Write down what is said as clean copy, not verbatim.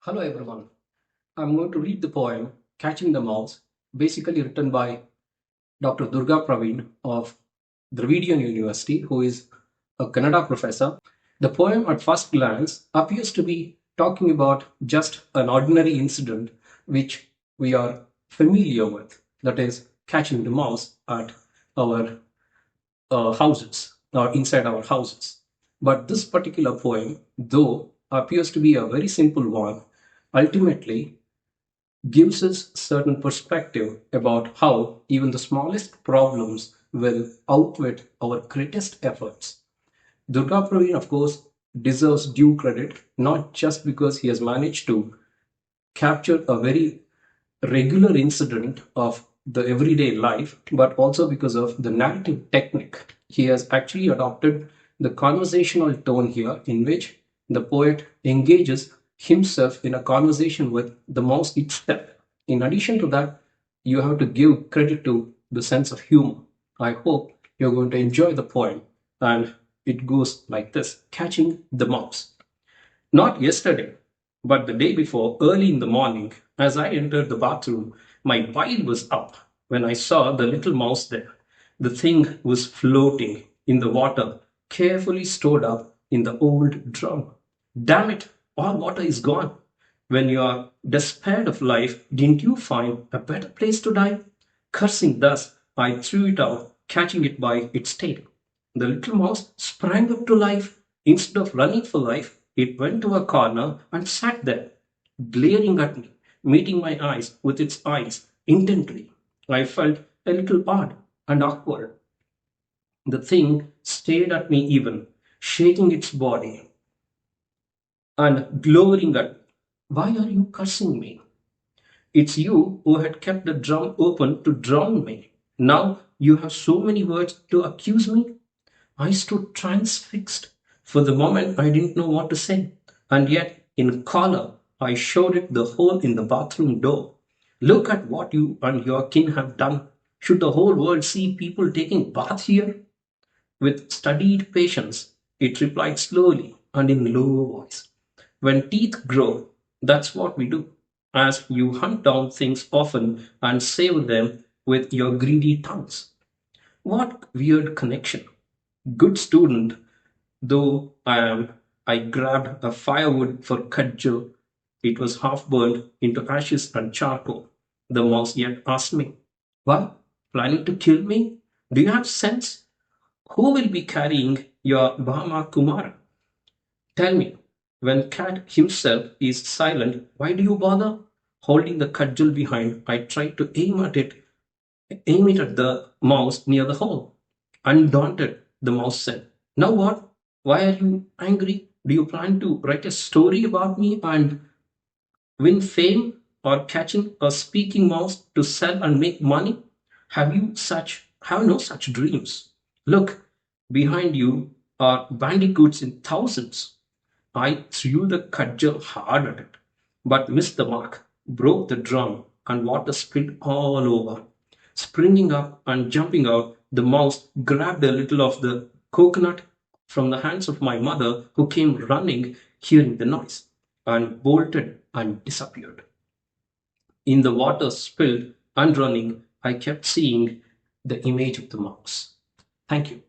Hello everyone. I'm going to read the poem Catching the Mouse, basically written by Dr. Durga Praveen of Dravidian University, who is a Kannada professor. The poem at first glance appears to be talking about just an ordinary incident which we are familiar with, that is, catching the mouse at our houses or inside our houses. But this particular poem, though appears to be a very simple one, ultimately gives us certain perspective about how even the smallest problems will outwit our greatest efforts. Durga Praveen, of course, deserves due credit, not just because he has managed to capture a very regular incident of the everyday life, but also because of the narrative technique. He has actually adopted the conversational tone here, in which the poet engages himself in a conversation with the mouse itself. In addition to that, you have to give credit to the sense of humor. I hope you're going to enjoy the poem, and it goes like this: Catching the Mouse. Not yesterday, but the day before, early in the morning, as I entered the bathroom, my bile was up when I saw the little mouse there. The thing was floating in the water, carefully stored up in the old drum. Damn it, all water is gone. When you are despaired of life, didn't you find a better place to die? Cursing thus, I threw it out, catching it by its tail. The little mouse sprang up to life. Instead of running for life, it went to a corner and sat there, glaring at me, meeting my eyes with its eyes intently. I felt a little odd and awkward. The thing stared at me even, shaking its body and glowering at me. Why are you cursing me? It's you who had kept the drum open to drown me. Now you have so many words to accuse me. I stood transfixed. For the moment, I didn't know what to say. And yet, in choler, I showed it the hole in the bathroom door. Look at what you and your kin have done. Should the whole world see people taking bath here? With studied patience, it replied slowly and in low voice. When teeth grow, that's what we do. As you hunt down things often and savor them with your greedy tongues. What weird connection. Good student, though I am, I grabbed a firewood for cudgel. It was half burned into ashes and charcoal. The mouse yet asked me, what? Planning to kill me? Do you have sense? Who will be carrying your Bahama Kumara? Tell me, when cat himself is silent, why do you bother? Holding the cudgel behind, I tried to aim it at the mouse near the hole. Undaunted, the mouse said, now what? Why are you angry? Do you plan to write a story about me and win fame, or catching a speaking mouse to sell and make money? Have no such dreams? Look, behind you are bandicoots in thousands. I threw the cudgel hard at it, but missed the mark, broke the drum, and water spilled all over. Springing up and jumping out, the mouse grabbed a little of the coconut from the hands of my mother, who came running, hearing the noise, and bolted and disappeared. In the water spilled and running, I kept seeing the image of the mouse. Thank you.